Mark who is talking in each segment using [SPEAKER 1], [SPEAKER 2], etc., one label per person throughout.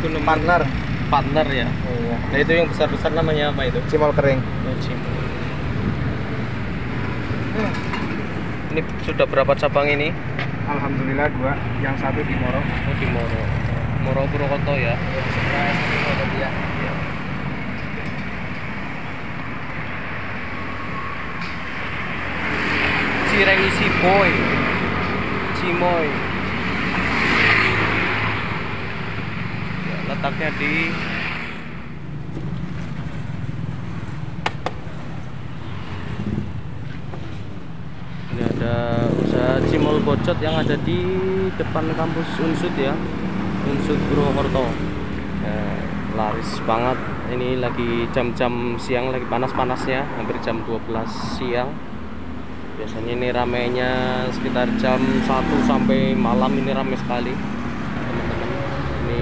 [SPEAKER 1] itu namanya?
[SPEAKER 2] Partner.
[SPEAKER 1] Partner ya.
[SPEAKER 2] Iya.
[SPEAKER 1] Nah itu yang besar-besar namanya apa itu?
[SPEAKER 2] Cimol kering.
[SPEAKER 1] Oh, cimol. Ini sudah berapa cabang ini?
[SPEAKER 2] Alhamdulillah 2, yang satu di Moro.
[SPEAKER 1] Oh di Moro. Moro Purwokerto ya.
[SPEAKER 2] Dia.
[SPEAKER 1] Cireng isi boy. Cimoy. Ya, letaknya di ini ada usaha Cimol Bocot yang ada di depan kampus Unsud ya, Unsud Purwokerto. Laris banget. Ini lagi jam-jam siang, lagi panas-panasnya, hampir jam 12 siang. Biasanya ini ramainya sekitar jam 1 sampai malam, ini ramai sekali teman-teman. Ini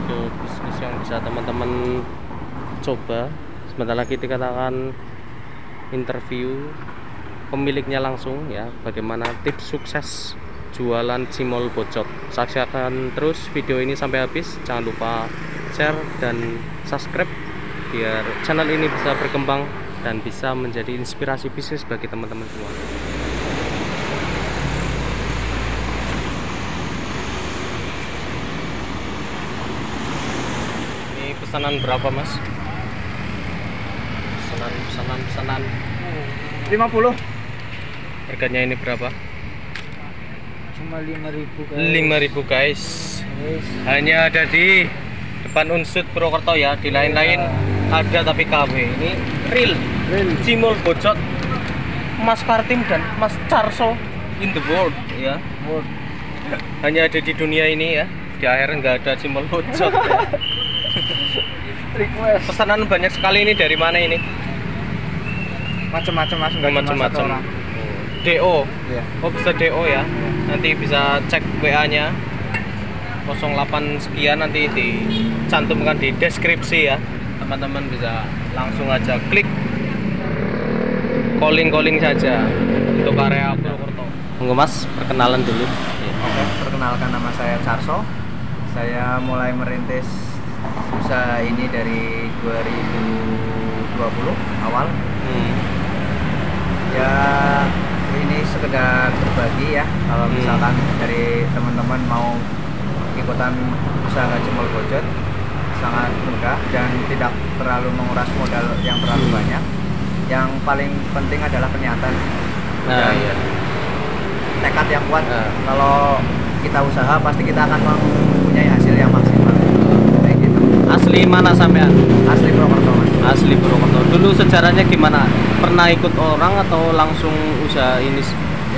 [SPEAKER 1] ide bisnis yang bisa teman-teman coba. Sebentar lagi kita akan interview pemiliknya langsung ya, bagaimana tips sukses jualan Cimol Bocot. Saksikan terus video ini sampai habis, jangan lupa share dan subscribe biar channel ini bisa berkembang dan bisa menjadi inspirasi bisnis bagi teman-teman semua. Ini pesanan berapa mas? Pesanan
[SPEAKER 2] 50.
[SPEAKER 1] Harganya ini berapa?
[SPEAKER 2] Cuma 5.000 guys.
[SPEAKER 1] 5.000 guys.
[SPEAKER 2] Yes.
[SPEAKER 1] Hanya ada di depan Unsud Purwokerto ya. Di lain-lain ada tapi KW. Ini real Cimol Bocot, Mas Kartim dan Mas Carso in the world ya. Hanya ada di dunia ini ya. Di akhir nggak ada Cimol Bocot ya.
[SPEAKER 2] Request.
[SPEAKER 1] Pesanan banyak sekali ini, dari mana ini?
[SPEAKER 2] Macam-macam mas, nggak cuma satu
[SPEAKER 1] Macam-macam.
[SPEAKER 2] orang.
[SPEAKER 1] DO.
[SPEAKER 2] Iya.
[SPEAKER 1] Oh bisa DO ya. Nanti bisa cek WA-nya 08 sekian, nanti dicantumkan di deskripsi ya. Teman-teman bisa langsung aja klik calling saja untuk area Purwokerto. Monggo Mas, perkenalan dulu.
[SPEAKER 2] Oke, perkenalkan nama saya Carso. Saya mulai merintis usaha ini dari 2020 awal. Ya ini sekedar berbagi ya, kalau misalkan dari teman-teman mau ikutan usaha Cimol Bocot, sangat mudah dan tidak terlalu menguras modal yang terlalu banyak. Yang paling penting adalah niatan dan tekad yang kuat. Kalau kita usaha pasti kita akan mempunyai hasil yang maksimal. Kayak gitu.
[SPEAKER 1] Asli mana sampean?
[SPEAKER 2] Asli Purwokerto mas.
[SPEAKER 1] Asli Purwokerto. Dulu sejarahnya gimana? Pernah ikut orang atau langsung usaha ini?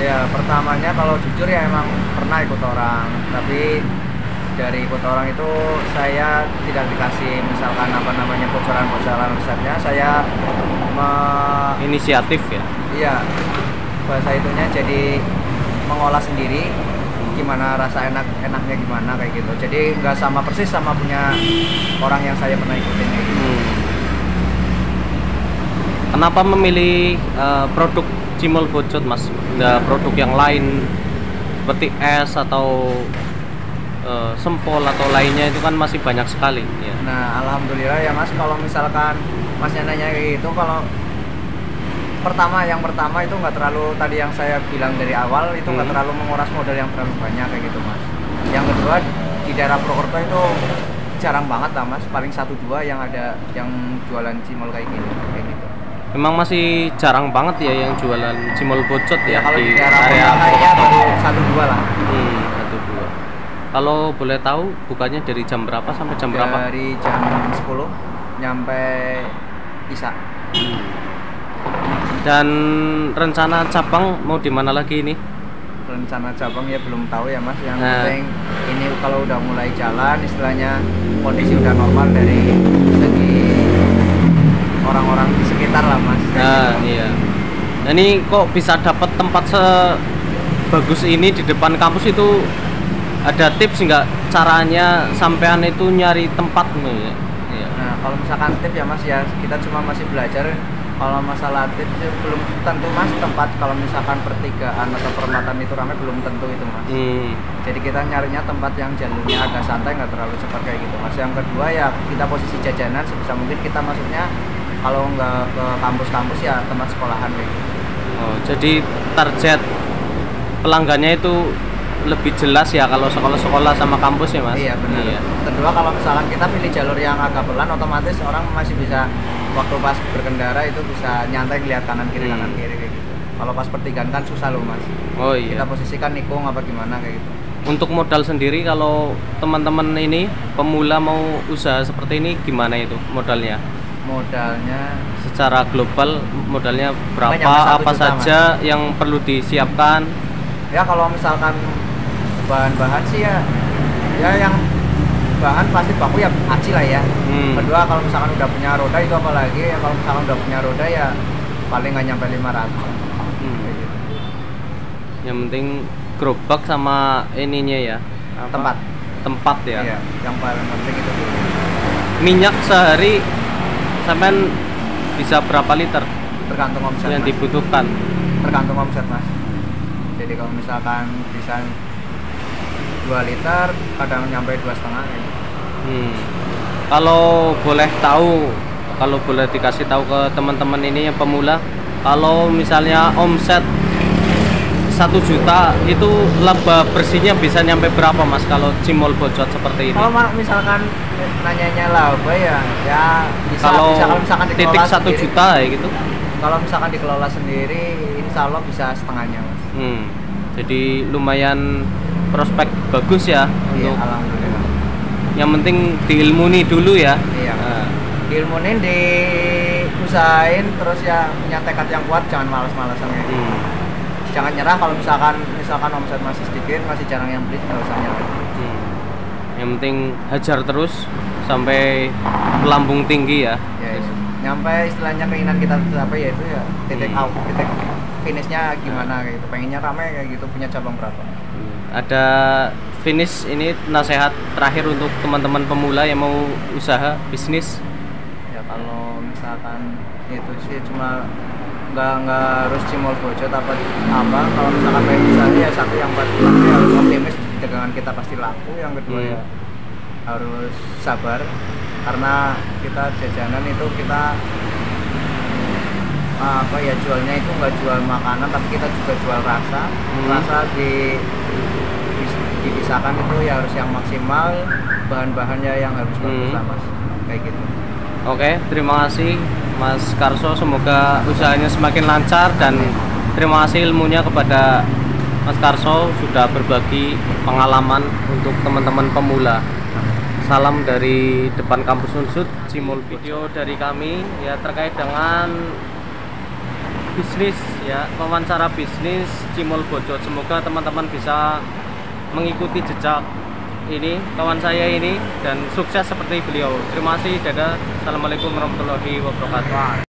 [SPEAKER 2] Ya pertamanya kalau jujur ya emang pernah ikut orang, tapi dari ikut orang itu saya tidak dikasih misalkan apa namanya bocoran-bocoran resepnya. Saya
[SPEAKER 1] Inisiatif ya?
[SPEAKER 2] Iya, bahasa itunya jadi mengolah sendiri gimana rasa enaknya gimana kayak gitu. Jadi nggak sama persis sama punya orang yang saya pernah ikutin kayak gitu.
[SPEAKER 1] Kenapa memilih produk Cimol Bocot mas? Nggak produk yang lain seperti es atau sempol atau lainnya, itu kan masih banyak sekali ya.
[SPEAKER 2] Nah alhamdulillah ya mas, kalau misalkan masnya nanya kayak gitu, kalau yang pertama itu nggak terlalu, tadi yang saya bilang dari awal itu nggak terlalu menguras modal yang terlalu banyak kayak gitu mas. Yang kedua, di daerah Purwokerto itu jarang banget lah mas, paling 1-2 yang ada yang jualan cimol kayak gini kayak gitu.
[SPEAKER 1] Memang masih jarang banget ya yang jualan Cimol Bocot ya,
[SPEAKER 2] Kalau
[SPEAKER 1] di
[SPEAKER 2] di daerah
[SPEAKER 1] area
[SPEAKER 2] kayaknya baru 1-2 lah.
[SPEAKER 1] 1-2. Kalau boleh tahu bukannya dari jam berapa sampai jam berapa?
[SPEAKER 2] Dari jam 10 nyampe Isa.
[SPEAKER 1] Dan rencana cabang mau di mana lagi ini?
[SPEAKER 2] Rencana cabang ya belum tahu ya mas. Yang penting ini kalau udah mulai jalan, istilahnya kondisi udah normal dari segi orang-orang di sekitar lah mas.
[SPEAKER 1] Iya. Nah ini kok bisa dapat tempat sebagus ini di depan kampus itu? Ada tips nggak caranya sampean itu nyari tempat ya?
[SPEAKER 2] Nah kalau misalkan tips ya mas ya, kita cuma masih belajar Kalau masalah tips sih belum tentu mas, tempat kalau misalkan pertigaan atau perempatan itu ramai belum tentu itu mas. Jadi kita nyarinya tempat yang jalurnya agak santai, nggak terlalu cepat kayak gitu mas. Yang kedua ya kita posisi jajanan sebisa mungkin kita masuknya kalau nggak ke kampus-kampus ya tempat sekolahan kayak gitu.
[SPEAKER 1] Oh, jadi target pelanggannya itu lebih jelas ya kalau sekolah-sekolah sama kampus ya mas?
[SPEAKER 2] Iya benar.
[SPEAKER 1] Iya.
[SPEAKER 2] Kedua kalau misalkan kita pilih jalur yang agak pelan, otomatis orang masih bisa waktu pas berkendara itu bisa nyantai ngeliat kanan kiri kanan kiri kayak gitu. Kalau pas pertigaan kan susah loh mas.
[SPEAKER 1] Oh iya.
[SPEAKER 2] Kita posisikan nikung apa gimana kayak gitu.
[SPEAKER 1] Untuk modal sendiri kalau teman-teman ini pemula mau usaha seperti ini gimana itu modalnya?
[SPEAKER 2] Modalnya
[SPEAKER 1] Secara global modalnya berapa?
[SPEAKER 2] Nggak nyampe 1
[SPEAKER 1] Apa
[SPEAKER 2] juta,
[SPEAKER 1] saja yang perlu disiapkan?
[SPEAKER 2] ya kalau misalkan bahan-bahan sih ya yang bahan pasti baku ya aci lah ya. Kedua kalau misalkan udah punya roda itu apalagi ya, kalau misalkan udah punya roda ya paling nggak nyampe 500. Kayak gitu.
[SPEAKER 1] Yang penting gerobak sama ininya ya apa? Tempat ya.
[SPEAKER 2] Iya, yang paling penting itu dulu.
[SPEAKER 1] Minyak sehari sampean bisa berapa liter
[SPEAKER 2] Tergantung omset
[SPEAKER 1] yang
[SPEAKER 2] mas.
[SPEAKER 1] dibutuhkan?
[SPEAKER 2] Tergantung omset mas. Jadi kalau misalkan bisa 2 liter kadang nyampe 2,5 gitu.
[SPEAKER 1] Kalau boleh tahu, kalau boleh dikasih tahu ke teman-teman ini yang pemula, kalau misalnya omset 1 juta itu laba bersihnya bisa nyampe berapa mas kalau cimol bocot seperti ini?
[SPEAKER 2] Kalau misalkan nanyanya laba ya bisa
[SPEAKER 1] Kalau
[SPEAKER 2] kalau misalkan dikelola
[SPEAKER 1] titik 1
[SPEAKER 2] sendiri,
[SPEAKER 1] juta ya gitu?
[SPEAKER 2] kalau misalkan dikelola sendiri insya Allah bisa setengahnya mas.
[SPEAKER 1] Jadi lumayan prospek bagus ya
[SPEAKER 2] Iya,
[SPEAKER 1] untuk
[SPEAKER 2] alhamdulillah.
[SPEAKER 1] yang penting diilmuni dulu ya.
[SPEAKER 2] Iya. Diilmunin, diusahain, terus ya punya tekad yang kuat, jangan malas-malasan kayak gitu. Jangan nyerah kalau misalkan omset masih sedikit, masih jarang yang beli, nggak usah nyerah.
[SPEAKER 1] Yang penting hajar terus sampai melambung tinggi ya.
[SPEAKER 2] Ya, nyampe istilahnya keinginan kita tercapai yaitu ya titik out, titik finishnya gimana kayak gitu. Pengennya ramai kayak gitu, punya cabang berapa.
[SPEAKER 1] Ada finish ini nasihat terakhir untuk teman-teman pemula yang mau usaha bisnis?
[SPEAKER 2] Ya kalau misalkan itu sih cuma nggak harus cimol bocot apa kalau misalkan pengen usaha ya satu yang pasti harus optimis, dagangan kita pasti laku. Yang kedua ya harus sabar karena kita jajanan itu kita jualnya itu nggak jual makanan tapi kita juga jual rasa. Rasa dipisahkan itu ya harus yang maksimal, bahan-bahannya yang harus bagus lah mas, kayak gitu.
[SPEAKER 1] Oke, terima kasih Mas Karso, semoga usahanya semakin lancar dan terima kasih ilmunya kepada Mas Karso sudah berbagi pengalaman untuk teman-teman pemula. Salam dari depan kampus Unsud, Cimol. Video dari kami ya terkait dengan bisnis ya, wawancara bisnis Cimol Bocot. Semoga teman-teman bisa mengikuti jejak ini kawan saya ini dan sukses seperti beliau. Terima kasih, dadah. Assalamualaikum warahmatullahi wabarakatuh.